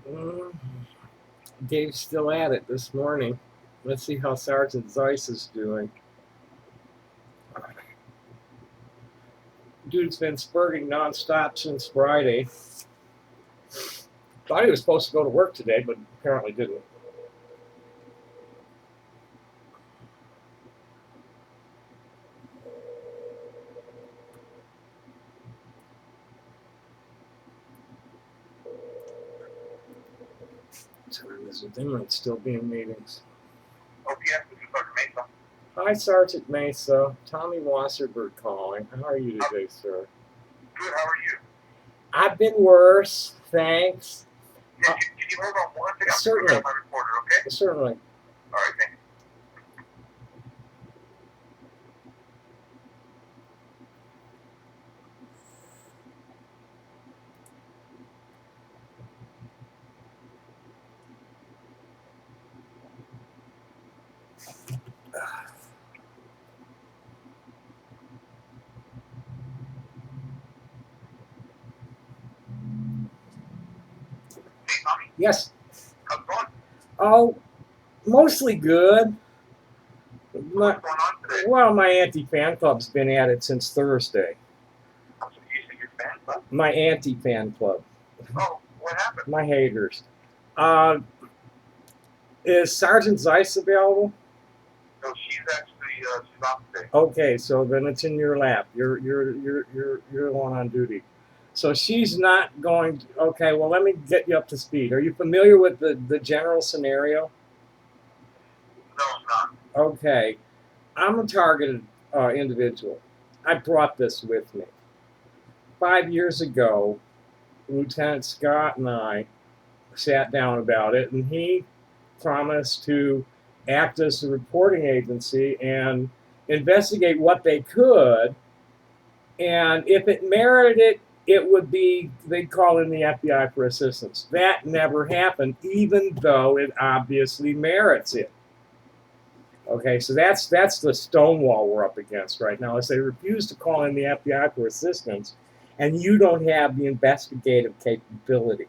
Mm, Dave's still at it this morning. Let's see how Sergeant Zeiss is doing. Dude's been spurting nonstop since Friday. Thought he was supposed to go to work today, but apparently didn't. Time is it? They might still be in meetings. OPS, this is Sergeant Mesa. Hi, Sergeant Mesa. Tommy Wasserberg calling. How are you today, sir? Good, how are you? I've been worse, thanks. Yeah, can you hold on one second? I'm Certainly. going to grab my recorder, okay? Certainly. All right, thanks. Hey, Tommy, Yes. how's it going? Oh, mostly good. What's going on today? Well, my anti-fan club's been at it since Thursday. So you said your fan club? My anti-fan club. Oh, what happened? My haters. Is Sergeant Zeiss available? No, she's actually, she's off today. Okay, so then it's in your lap. You're the one on duty. So she's not going to, okay, well, let me get you up to speed. Are you familiar with the general scenario? No, I'm not. Okay. I'm a targeted individual. I brought this with me. 5 years ago, Lieutenant Scott and I sat down about it, and he promised to act as a reporting agency and investigate what they could. And if it merited it, it would be, they'd call in the FBI for assistance. That never happened, even though it obviously merits it. Okay, so that's the stonewall we're up against right now, is they refuse to call in the FBI for assistance, and you don't have the investigative capability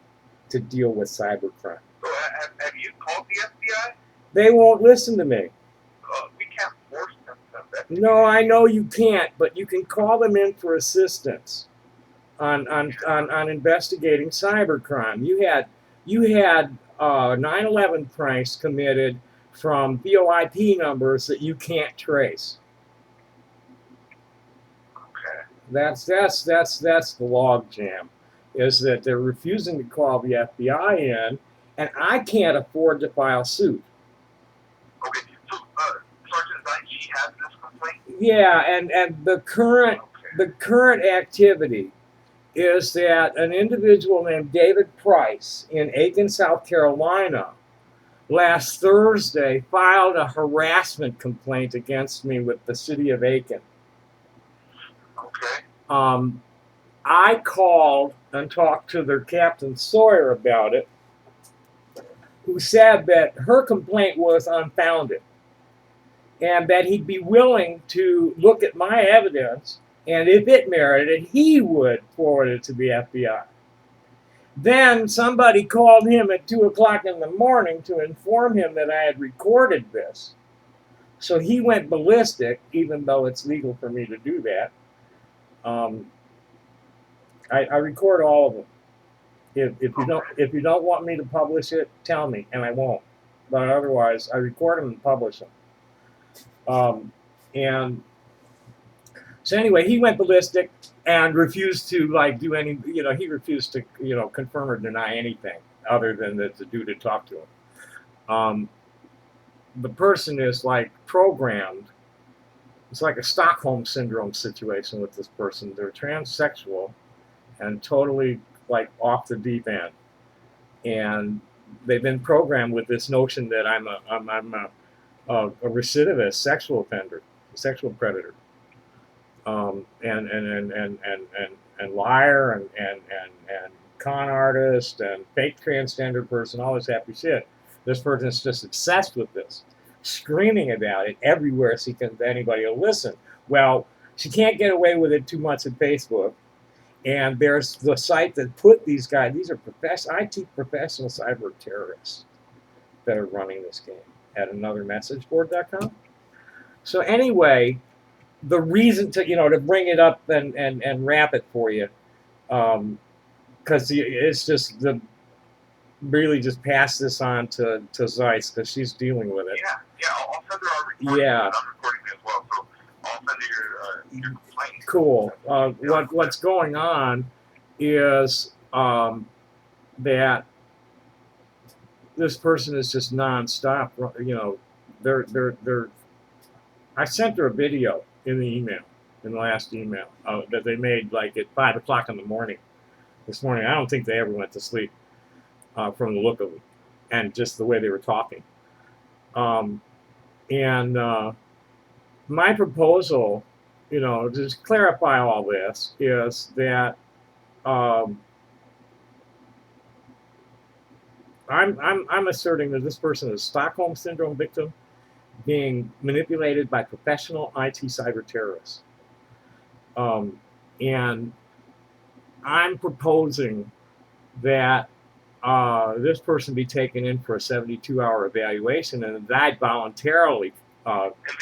to deal with cybercrime. So have you called the FBI? They won't listen to me. We can't force them to investigate. No, I know you can't, but you can call them in for assistance on investigating cybercrime. You had 9/11 pranks committed from VoIP numbers that you can't trace. Okay. That's the log jam, is that they're refusing to call the FBI in, and I can't afford to file suit. Okay, so Sergeant Zeiss, she has this complaint? Yeah, and the current activity is that an individual named David Price in Aiken, South Carolina, last Thursday filed a harassment complaint against me with the city of Aiken. Okay. I called and talked to their Captain Sawyer about it, who said that her complaint was unfounded and that he'd be willing to look at my evidence, and if it merited it, he would forward it to the FBI. Then somebody called him at 2 o'clock in the morning to inform him that I had recorded this. So he went ballistic, even though it's legal for me to do that. I record all of them. If you don't want me to publish it, tell me, and I won't. But otherwise, I record them and publish them. And so anyway, he went ballistic and refused to do any. He refused to confirm or deny anything other than the dude to talk to him. The person is programmed. It's like a Stockholm syndrome situation with this person. They're transsexual and totally off the deep end, and they've been programmed with this notion that I'm a recidivist sexual offender, sexual predator, and liar and con artist and fake transgender person, all this happy shit. This person's just obsessed with this, screaming about it everywhere anybody will listen. Well, she can't get away with it too much at Facebook, And there's the site that put these guys. These are IT professional cyber terrorists that are running this game at anothermessageboard.com. So anyway, the reason to bring it up and wrap it for you, because it's just really just pass this on to Zeiss because she's dealing with it. Yeah, I'll send her our recording. Yeah. I'm recording as well, so I'll send her your complaint. Cool. What's going on is that this person is just nonstop. They're. I sent her a video in the email, in the last email that they made like at 5 o'clock in the morning this morning. I don't think they ever went to sleep from the look of it and just the way they were talking. My proposal, to just clarify all this, is that I'm asserting that this person is a Stockholm Syndrome victim being manipulated by professional IT cyber terrorists. And I'm proposing that this person be taken in for a 72-hour evaluation and died voluntarily. And this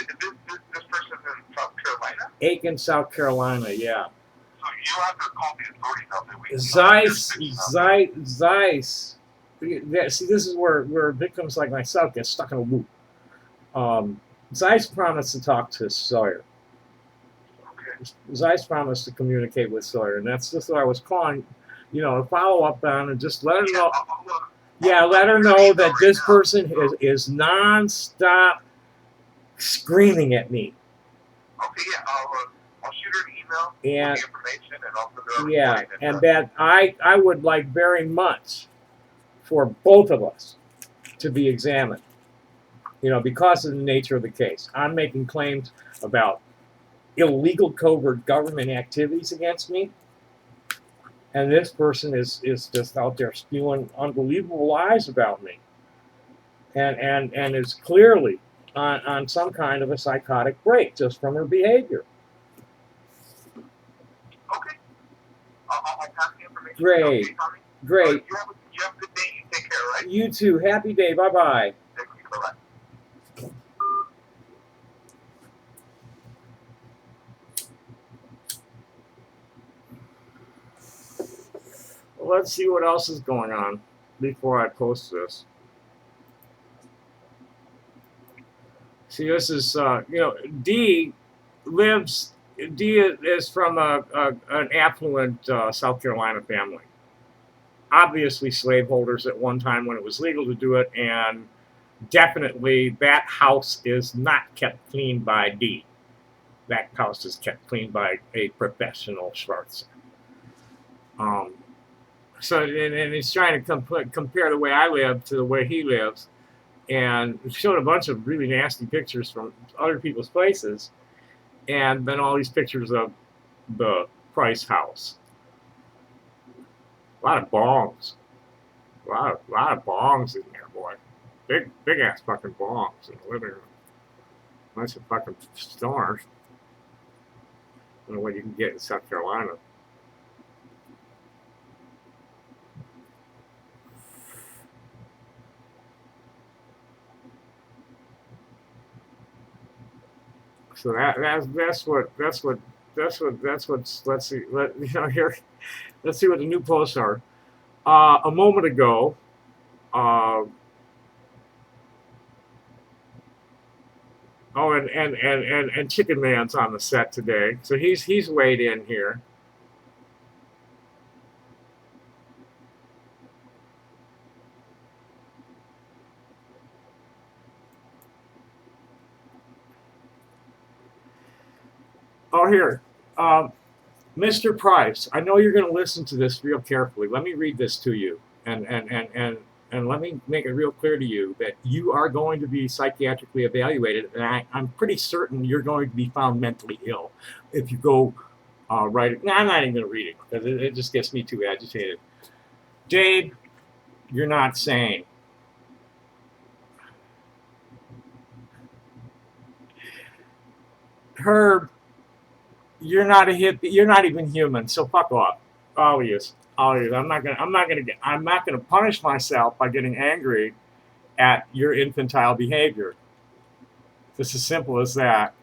person's in South Carolina? Aiken, South Carolina, yeah. So you have to call the authorities out there. Zeiss. See, this is where victims like myself get stuck in a loop. Zeiss promised to talk to Sawyer. Okay. Zeiss promised to communicate with Sawyer, and that's just what I was calling, to follow up on and just let her know. Yeah, let her know that this person is nonstop screaming at me. Okay, yeah, I'll shoot her an email And with the information and I'll send her a yeah, recording and that I would like very much for both of us to be examined, because of the nature of the case. I'm making claims about illegal covert government activities against me, and this person is just out there spewing unbelievable lies about me, and is clearly on some kind of a psychotic break just from her behavior. Okay. I'll pass the information. Great. Great. You have a good day. You take care, right? You too. Happy day. Bye-bye. Thank you. Bye-bye. Let's see what else is going on before I post this. See, this is, D is from an affluent South Carolina family. Obviously slaveholders at one time when it was legal to do it, and definitely that house is not kept clean by D. That house is kept clean by a professional Schwarzer. So, and he's trying to compare the way I live to the way he lives, and showed a bunch of really nasty pictures from other people's places, and then all these pictures of the Price house. A lot of bongs. A lot of bongs in there, boy. Big ass fucking bongs in the living room. Bunch of fucking stars. I don't know what you can get in South Carolina. So that's what let's see here. Let's see what the new posts are. A moment ago, and Chicken Man's on the set today, so he's weighed in here. Oh, here. Mr. Price, I know you're going to listen to this real carefully. Let me read this to you, and let me make it real clear to you that you are going to be psychiatrically evaluated, and I'm pretty certain you're going to be found mentally ill if you go write it. No, I'm not even going to read it because it just gets me too agitated. Dave, you're not sane. Herb, you're not a hippie. You're not even human, so fuck off. Always, always. I'm not gonna punish myself by getting angry at your infantile behavior. It's as simple as that.